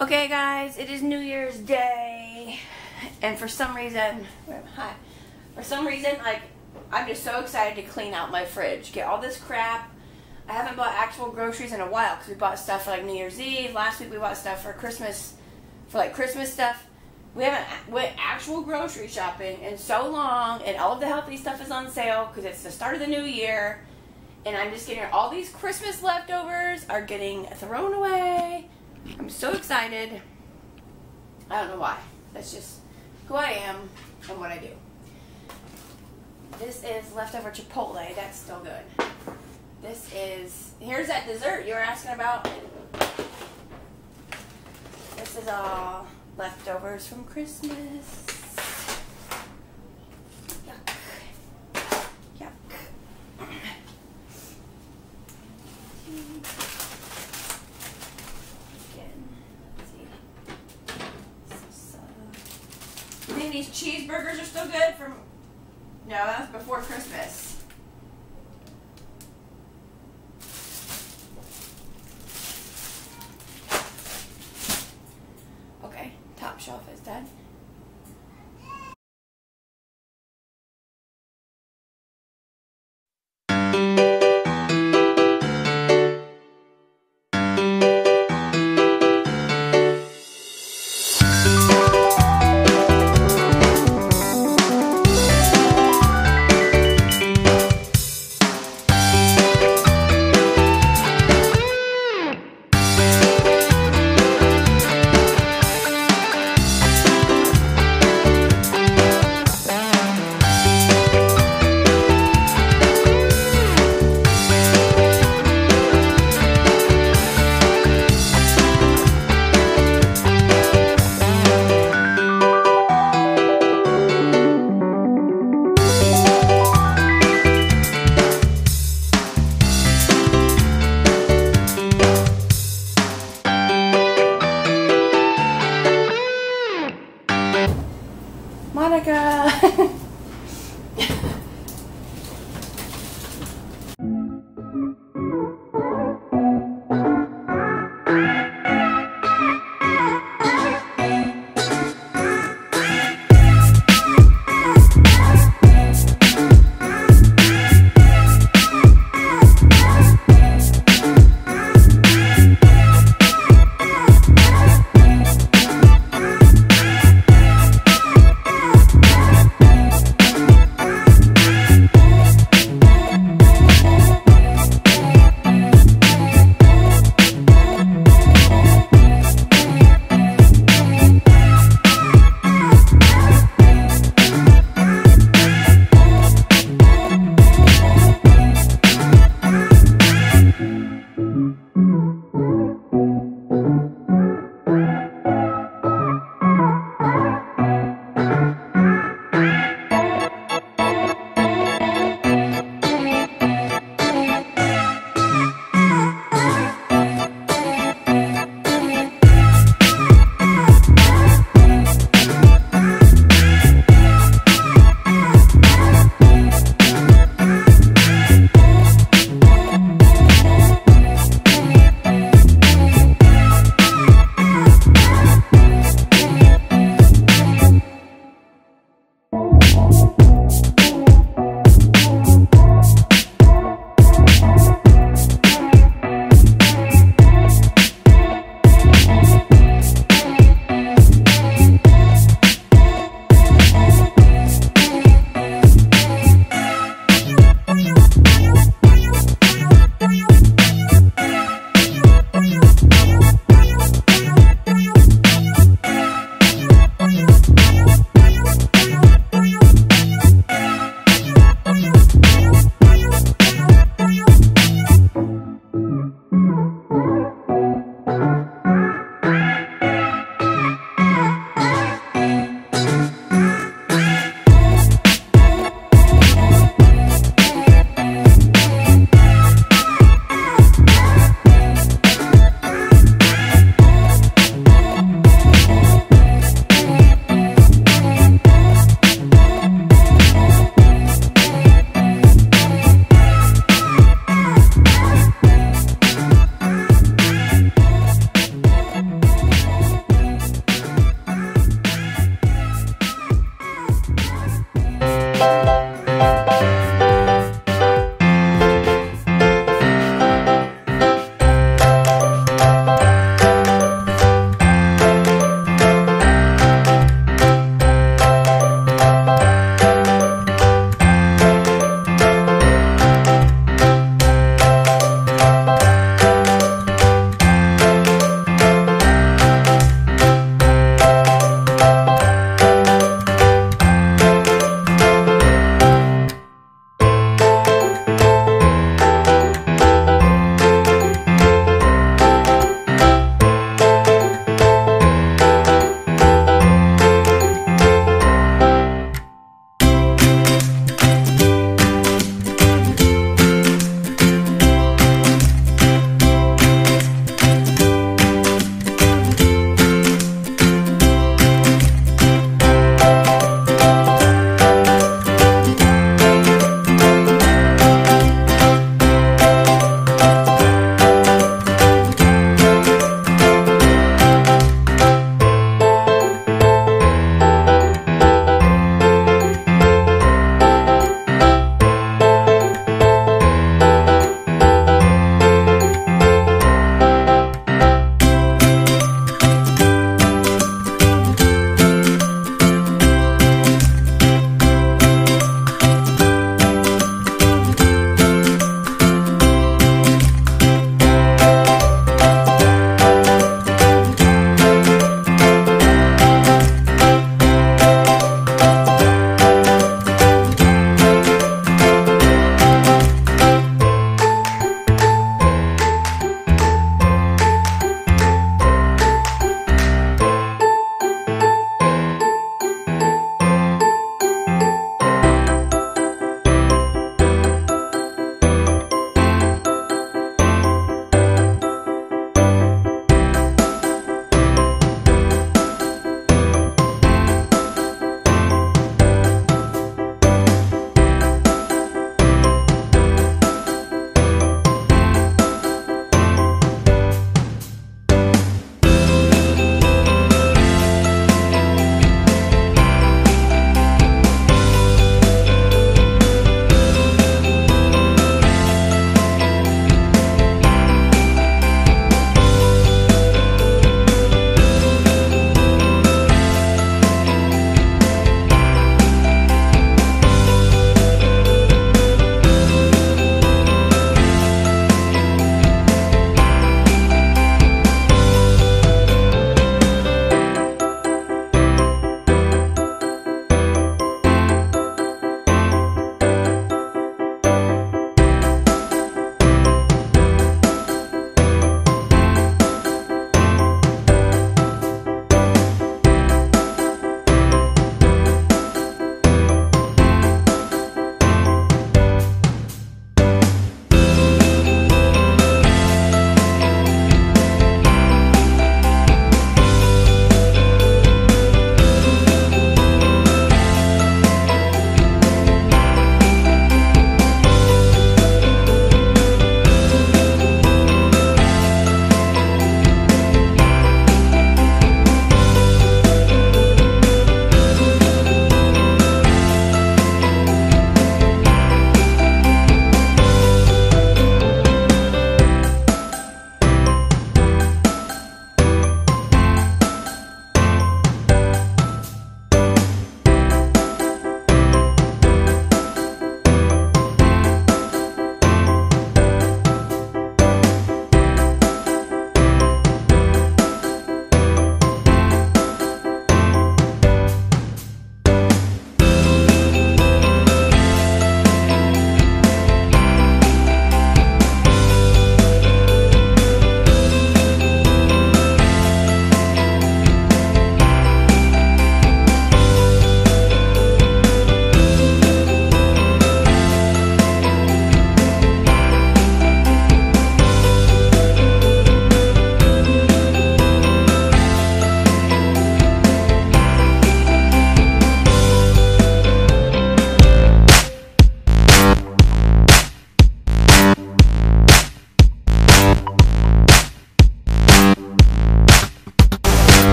Okay guys, it is New Year's Day, and for some reason, like, I'm just so excited to clean out my fridge, get all this crap. I haven't bought actual groceries in a while because we bought stuff for like New Year's Eve. Last week we bought stuff for Christmas, for like Christmas stuff. We haven't went actual grocery shopping in so long, and all of the healthy stuff is on sale because it's the start of the new year. And I'm just getting all these Christmas leftovers are getting thrown away. I'm so excited. I don't know why. That's just who I am and what I do. This is leftover Chipotle. That's still good. This is, here's that dessert you were asking about. This is all leftovers from Christmas. Yuck. Yuck. You think these cheeseburgers are still good from... No, that was before Christmas. Okay, top shelf is done. Monica!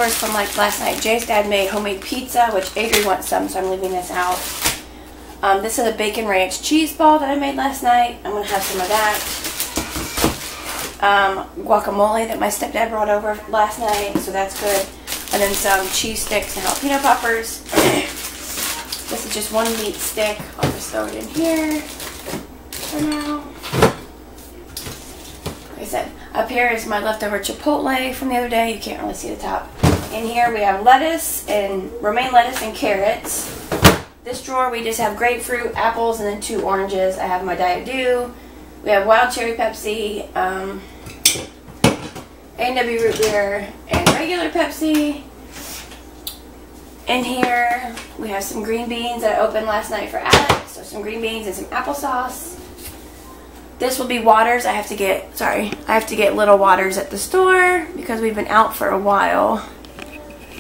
leftovers from like last night. Jay's dad made homemade pizza, which Adri wants some, so I'm leaving this out. This is a bacon ranch cheese ball that I made last night. I'm going to have some of that. Guacamole that my stepdad brought over last night, so that's good. And then some cheese sticks and jalapeno poppers. This is just one meat stick. I'll just throw it in here for now. Like I said, up here is my leftover chipotle from the other day. You can't really see the top. In here we have lettuce and romaine lettuce and carrots. This drawer we just have grapefruit, apples, and then 2 oranges. I have my Diet Dew. We have wild cherry Pepsi, A&W root beer, and regular Pepsi. In here we have some green beans that I opened last night for Alex. So some green beans and some applesauce. This will be waters. I have to get little waters at the store because we've been out for a while.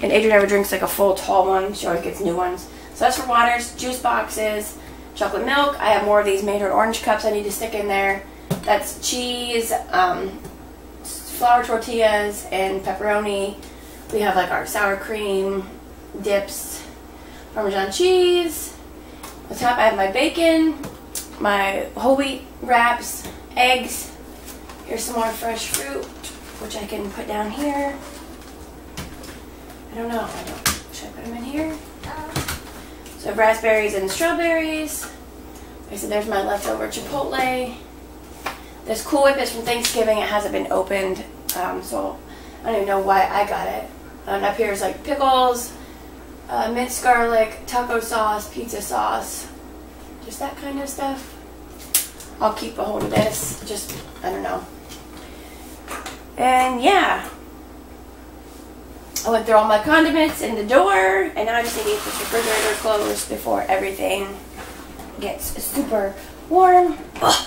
And Adrian never drinks like a full tall one. She always gets new ones. So that's for waters, juice boxes, chocolate milk. I have more of these Maynard orange cups I need to stick in there. That's cheese, flour tortillas, and pepperoni. We have like our sour cream, dips, Parmesan cheese. On top I have my bacon, my whole wheat wraps, eggs. Here's some more fresh fruit, which I can put down here. I don't know. Should I put them in here? So I have raspberries and strawberries. Like I said, there's my leftover chipotle. This Cool Whip is from Thanksgiving. It hasn't been opened, so I don't even know why I got it. And up here is like pickles, minced garlic, taco sauce, pizza sauce, just that kind of stuff. I'll keep a hold of this. Just, I don't know. And yeah. I went through all my condiments in the door, and now I just need to get this refrigerator closed before everything gets super warm. Ugh.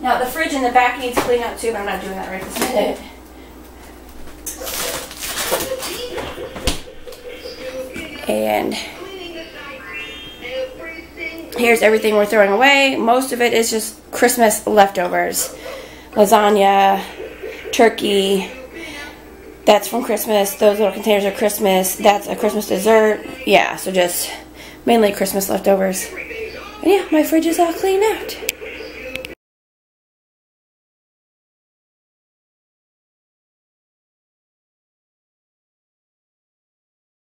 Now the fridge in the back needs cleaning up too, but I'm not doing that right this minute. And here's everything we're throwing away. Most of it is just Christmas leftovers. Lasagna, turkey. That's from Christmas. Those little containers are Christmas. That's a Christmas dessert. Yeah, so just mainly Christmas leftovers. And yeah, my fridge is all cleaned out.